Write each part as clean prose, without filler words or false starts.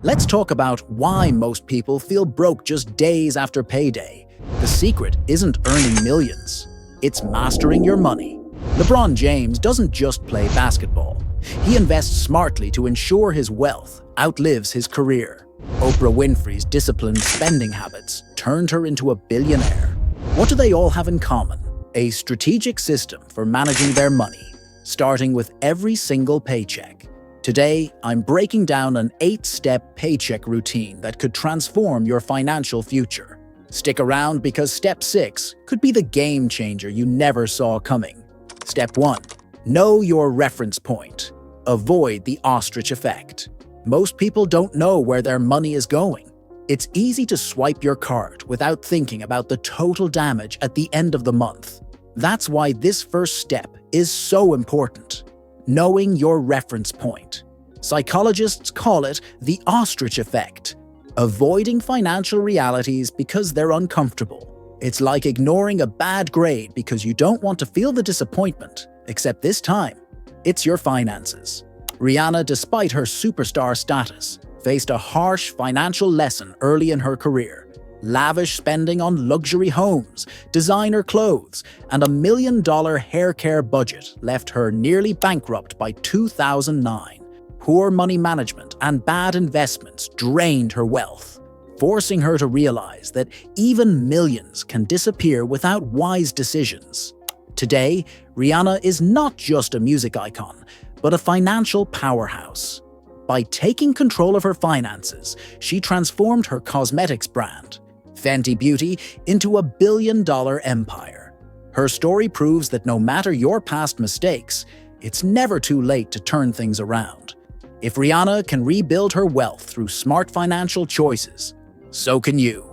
Let's talk about why most people feel broke just days after payday. The secret isn't earning millions, it's mastering your money. LeBron James doesn't just play basketball. He invests smartly to ensure his wealth outlives his career. Oprah Winfrey's disciplined spending habits turned her into a billionaire. What do they all have in common? A strategic system for managing their money, starting with every single paycheck. Today, I'm breaking down an 8-step paycheck routine that could transform your financial future. Stick around because Step 6 could be the game changer you never saw coming. Step 1. Know your reference point. Avoid the Ostrich Effect. Most people don't know where their money is going. It's easy to swipe your card without thinking about the total damage at the end of the month. That's why this first step is so important. Knowing your reference point. Psychologists call it the Ostrich Effect. Avoiding financial realities because they're uncomfortable. It's like ignoring a bad grade because you don't want to feel the disappointment, except this time, it's your finances. Rihanna, despite her superstar status, faced a harsh financial lesson early in her career. Lavish spending on luxury homes, designer clothes, and $1 million hair care budget left her nearly bankrupt by 2009. Poor money management and bad investments drained her wealth, forcing her to realize that even millions can disappear without wise decisions. Today, Rihanna is not just a music icon, but a financial powerhouse. By taking control of her finances, she transformed her cosmetics brand, Fenty Beauty, into a billion-dollar empire. Her story proves that no matter your past mistakes, it's never too late to turn things around. If Rihanna can rebuild her wealth through smart financial choices, so can you.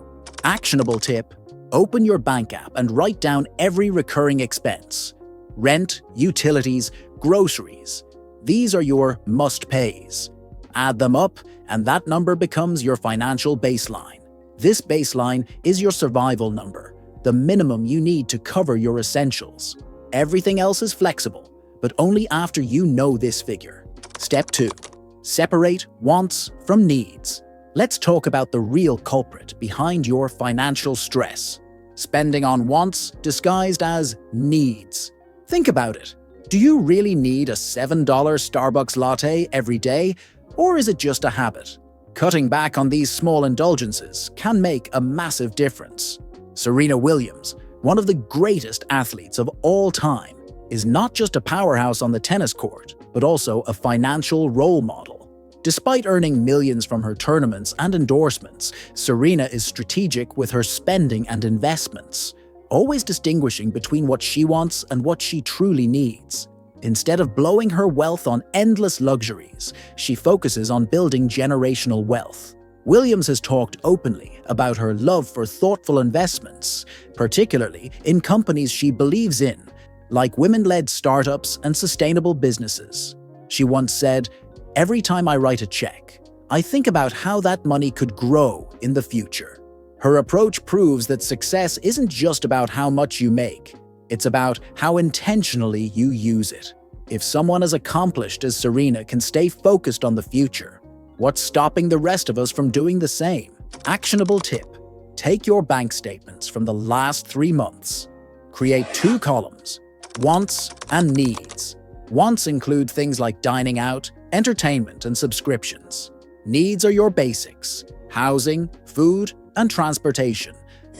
Actionable tip: open your bank app and write down every recurring expense. Rent, utilities, groceries. These are your must-pays. Add them up, and that number becomes your financial baseline. This baseline is your survival number, the minimum you need to cover your essentials. Everything else is flexible, but only after you know this figure. Step 2. Separate wants from needs. Let's talk about the real culprit behind your financial stress. Spending on wants disguised as needs. Think about it. Do you really need a $7 Starbucks latte every day, or is it just a habit? Cutting back on these small indulgences can make a massive difference. Serena Williams, one of the greatest athletes of all time, is not just a powerhouse on the tennis court, but also a financial role model. Despite earning millions from her tournaments and endorsements, Serena is strategic with her spending and investments, always distinguishing between what she wants and what she truly needs. Instead of blowing her wealth on endless luxuries, she focuses on building generational wealth. Williams has talked openly about her love for thoughtful investments, particularly in companies she believes in, like women-led startups and sustainable businesses. She once said, "Every time I write a check, I think about how that money could grow in the future." Her approach proves that success isn't just about how much you make. It's about how intentionally you use it. If someone as accomplished as Serena can stay focused on the future, what's stopping the rest of us from doing the same? Actionable tip: take your bank statements from the last 3 months. Create 2 columns: wants and needs. Wants include things like dining out, entertainment, and subscriptions. Needs are your basics: housing, food, and transportation.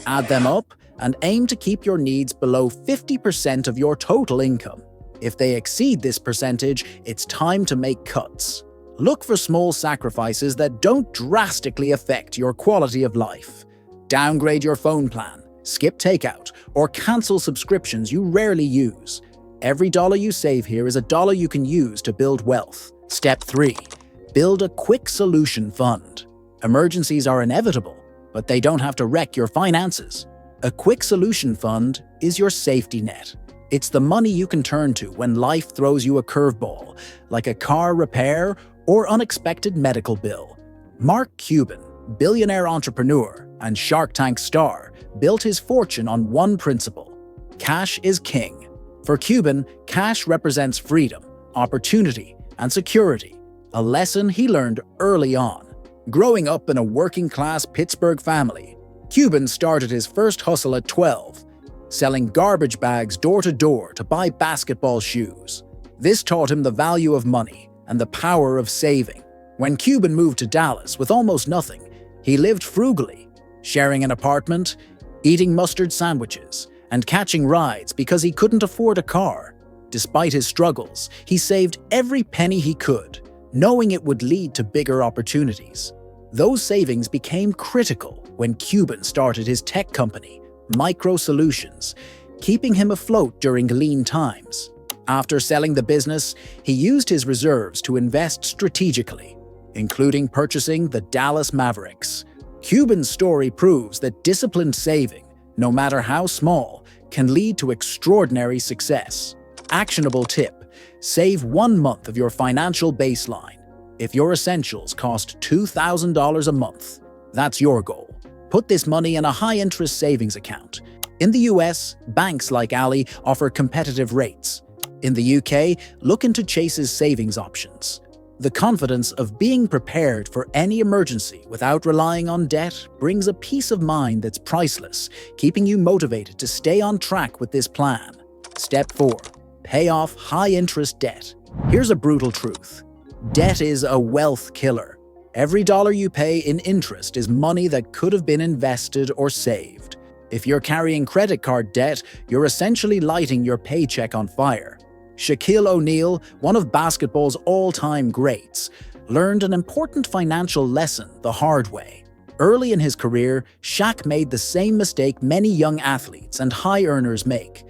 Add them up and aim to keep your needs below 50% of your total income. If they exceed this percentage, it's time to make cuts. Look for small sacrifices that don't drastically affect your quality of life. Downgrade your phone plan, skip takeout, or cancel subscriptions you rarely use. Every dollar you save here is a dollar you can use to build wealth. Step 3. Build a quick solution fund. Emergencies are inevitable, but they don't have to wreck your finances. A quick solution fund is your safety net. It's the money you can turn to when life throws you a curveball, like a car repair or unexpected medical bill. Mark Cuban, billionaire entrepreneur and Shark Tank star, built his fortune on one principle: cash is king. For Cuban, cash represents freedom, opportunity, and security, a lesson he learned early on. Growing up in a working-class Pittsburgh family, Cuban started his first hustle at 12, selling garbage bags door-to-door to buy basketball shoes. This taught him the value of money and the power of saving. When Cuban moved to Dallas with almost nothing, he lived frugally, sharing an apartment, eating mustard sandwiches, and catching rides because he couldn't afford a car. Despite his struggles, he saved every penny he could, knowing it would lead to bigger opportunities. Those savings became critical when Cuban started his tech company, Micro Solutions, keeping him afloat during lean times. After selling the business, he used his reserves to invest strategically, including purchasing the Dallas Mavericks. Cuban's story proves that disciplined saving, no matter how small, can lead to extraordinary success. Actionable tip: save 1 month of your financial baseline. If your essentials cost $2,000 a month, that's your goal. Put this money in a high-interest savings account. In the US, banks like Ally offer competitive rates. In the UK, look into Chase's savings options. The confidence of being prepared for any emergency without relying on debt brings a peace of mind that's priceless, keeping you motivated to stay on track with this plan. Step 4. Pay off high-interest debt. Here's a brutal truth. Debt is a wealth killer. Every dollar you pay in interest is money that could have been invested or saved. If you're carrying credit card debt, you're essentially lighting your paycheck on fire. Shaquille O'Neal, one of basketball's all-time greats, learned an important financial lesson the hard way. Early in his career, Shaq made the same mistake many young athletes and high earners make: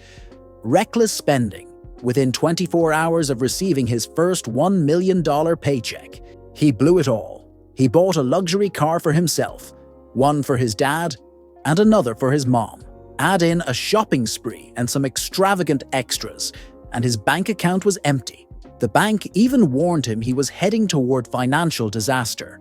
reckless spending. Within 24 hours of receiving his first $1 million paycheck, he blew it all. He bought a luxury car for himself, one for his dad, and another for his mom. Add in a shopping spree and some extravagant extras, and his bank account was empty. The bank even warned him he was heading toward financial disaster.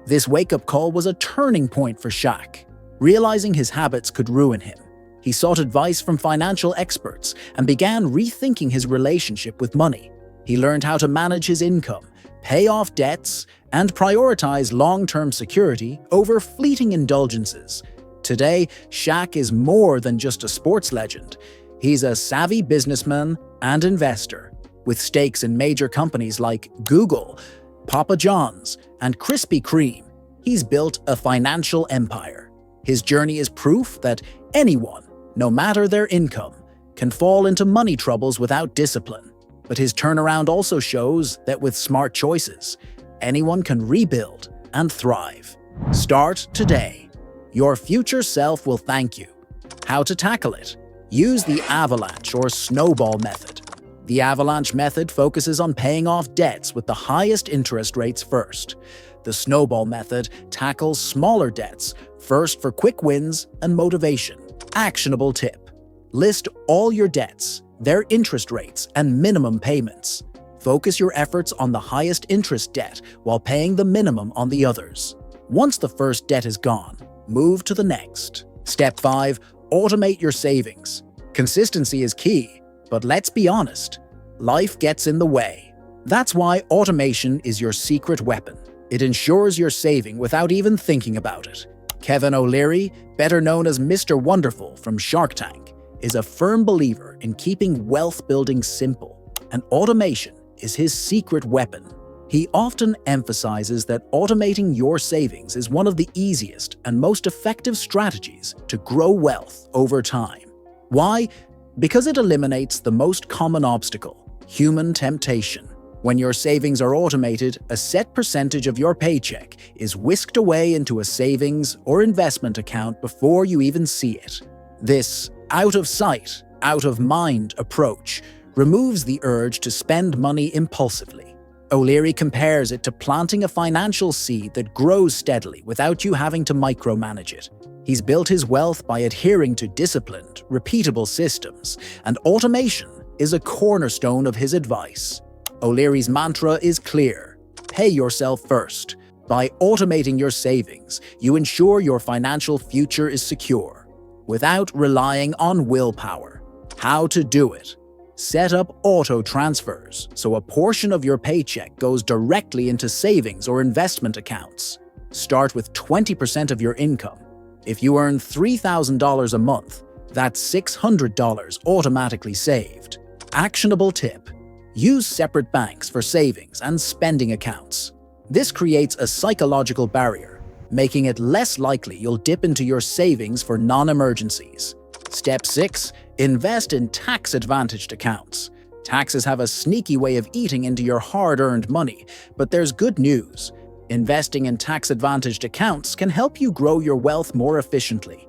This wake-up call was a turning point for Shaq. Realizing his habits could ruin him, he sought advice from financial experts and began rethinking his relationship with money. He learned how to manage his income, pay off debts, and prioritize long-term security over fleeting indulgences. Today, Shaq is more than just a sports legend. He's a savvy businessman and investor. With stakes in major companies like Google, Papa John's, and Krispy Kreme, he's built a financial empire. His journey is proof that anyone, no matter their income, can fall into money troubles without discipline. But his turnaround also shows that with smart choices, anyone can rebuild and thrive. Start today. Your future self will thank you. How to tackle it? Use the avalanche or snowball method. The avalanche method focuses on paying off debts with the highest interest rates first. The snowball method tackles smaller debts first for quick wins and motivation. Actionable tip: list all your debts, their interest rates, and minimum payments. Focus your efforts on the highest interest debt while paying the minimum on the others. Once the first debt is gone, move to the next. Step 5. Automate your savings. Consistency is key, but let's be honest, life gets in the way. That's why automation is your secret weapon. It ensures you're saving without even thinking about it. Kevin O'Leary, better known as Mr. Wonderful from Shark Tank, is a firm believer in keeping wealth building simple, and automation is his secret weapon. He often emphasizes that automating your savings is one of the easiest and most effective strategies to grow wealth over time. Why? Because it eliminates the most common obstacle: human temptation. When your savings are automated, a set percentage of your paycheck is whisked away into a savings or investment account before you even see it. This out of sight, out of mind approach removes the urge to spend money impulsively. O'Leary compares it to planting a financial seed that grows steadily without you having to micromanage it. He's built his wealth by adhering to disciplined, repeatable systems, and automation is a cornerstone of his advice. O'Leary's mantra is clear: pay yourself first. By automating your savings, you ensure your financial future is secure, without relying on willpower. How to do it? Set up auto transfers so a portion of your paycheck goes directly into savings or investment accounts. Start with 20% of your income. If you earn $3,000 a month, that's $600 automatically saved. Actionable tip: use separate banks for savings and spending accounts. This creates a psychological barrier, making it less likely you'll dip into your savings for non-emergencies. Step 6. Invest in tax-advantaged accounts. Taxes have a sneaky way of eating into your hard-earned money, but there's good news. Investing in tax-advantaged accounts can help you grow your wealth more efficiently.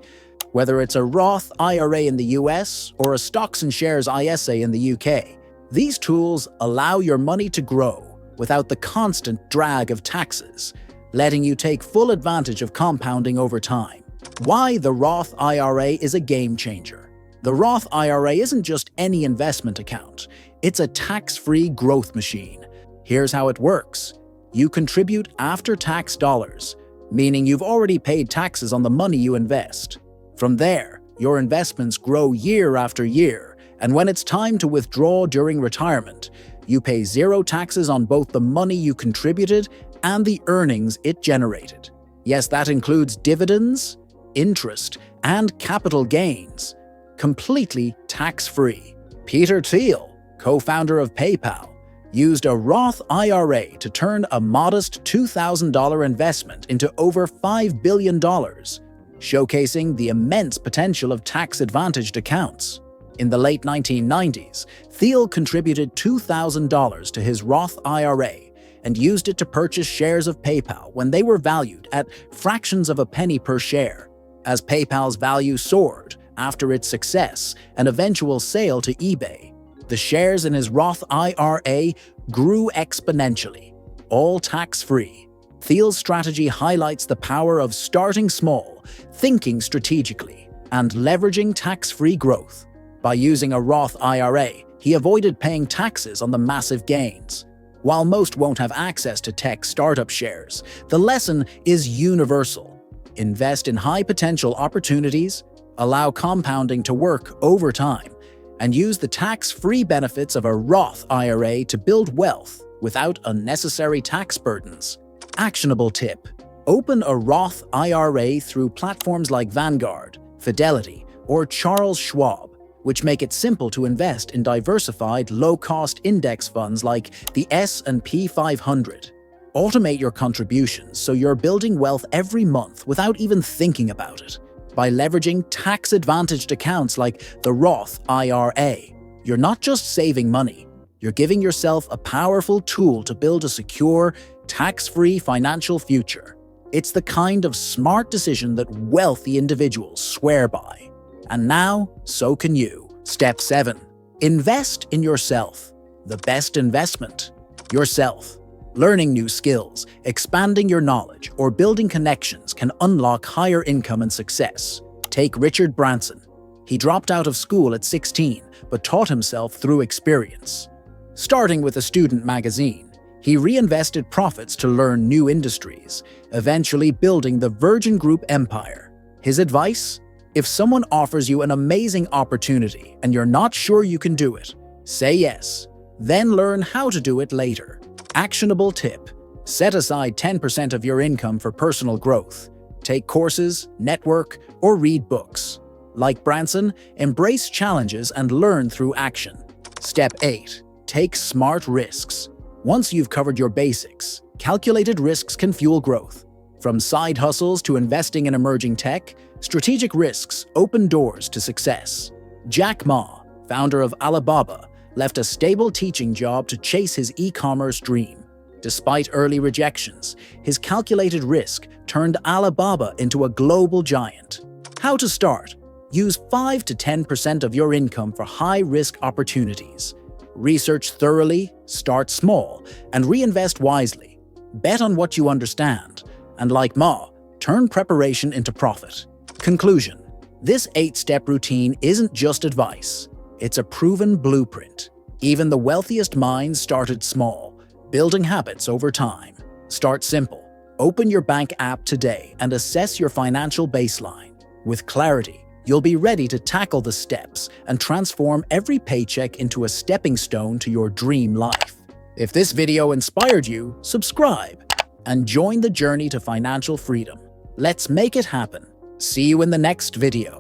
Whether it's a Roth IRA in the US or a stocks and shares ISA in the UK, these tools allow your money to grow without the constant drag of taxes, letting you take full advantage of compounding over time. Why the Roth IRA is a game changer. The Roth IRA isn't just any investment account, it's a tax-free growth machine. Here's how it works. You contribute after-tax dollars, meaning you've already paid taxes on the money you invest. From there, your investments grow year after year, and when it's time to withdraw during retirement, you pay zero taxes on both the money you contributed and the earnings it generated. Yes, that includes dividends, interest, and capital gains, completely tax-free. Peter Thiel, co-founder of PayPal, used a Roth IRA to turn a modest $2,000 investment into over $5 billion, showcasing the immense potential of tax-advantaged accounts. In the late 1990s, Thiel contributed $2,000 to his Roth IRA and used it to purchase shares of PayPal when they were valued at fractions of a penny per share. As PayPal's value soared after its success and eventual sale to eBay, the shares in his Roth IRA grew exponentially, all tax-free. Thiel's strategy highlights the power of starting small, thinking strategically, and leveraging tax-free growth. By using a Roth IRA, he avoided paying taxes on the massive gains. While most won't have access to tech startup shares, the lesson is universal. Invest in high-potential opportunities, allow compounding to work over time, and use the tax-free benefits of a Roth IRA to build wealth without unnecessary tax burdens. Actionable tip: open a Roth IRA through platforms like Vanguard, Fidelity, or Charles Schwab, which make it simple to invest in diversified, low-cost index funds like the S&P 500. Automate your contributions so you're building wealth every month without even thinking about it. By leveraging tax-advantaged accounts like the Roth IRA, you're not just saving money, you're giving yourself a powerful tool to build a secure, tax-free financial future. It's the kind of smart decision that wealthy individuals swear by. And now, so can you. Step 7. Invest in yourself. The best investment. Yourself. Learning new skills, expanding your knowledge, or building connections can unlock higher income and success. Take Richard Branson. He dropped out of school at 16, but taught himself through experience. Starting with a student magazine, he reinvested profits to learn new industries, eventually building the Virgin Group empire. His advice? If someone offers you an amazing opportunity and you're not sure you can do it, say yes, then learn how to do it later. Actionable tip: set aside 10% of your income for personal growth. Take courses, network, or read books. Like Branson, embrace challenges and learn through action. Step 8. Take smart risks. Once you've covered your basics, calculated risks can fuel growth. From side hustles to investing in emerging tech, strategic risks open doors to success. Jack Ma, founder of Alibaba, left a stable teaching job to chase his e-commerce dream. Despite early rejections, his calculated risk turned Alibaba into a global giant. How to start? Use 5 to 10% of your income for high-risk opportunities. Research thoroughly, start small, and reinvest wisely. Bet on what you understand, and like Ma, turn preparation into profit. Conclusion: this 8-step routine isn't just advice. It's a proven blueprint. Even the wealthiest minds started small, building habits over time. Start simple. Open your bank app today and assess your financial baseline. With clarity, you'll be ready to tackle the steps and transform every paycheck into a stepping stone to your dream life. If this video inspired you, subscribe. and join the journey to financial freedom. Let's make it happen. See you in the next video.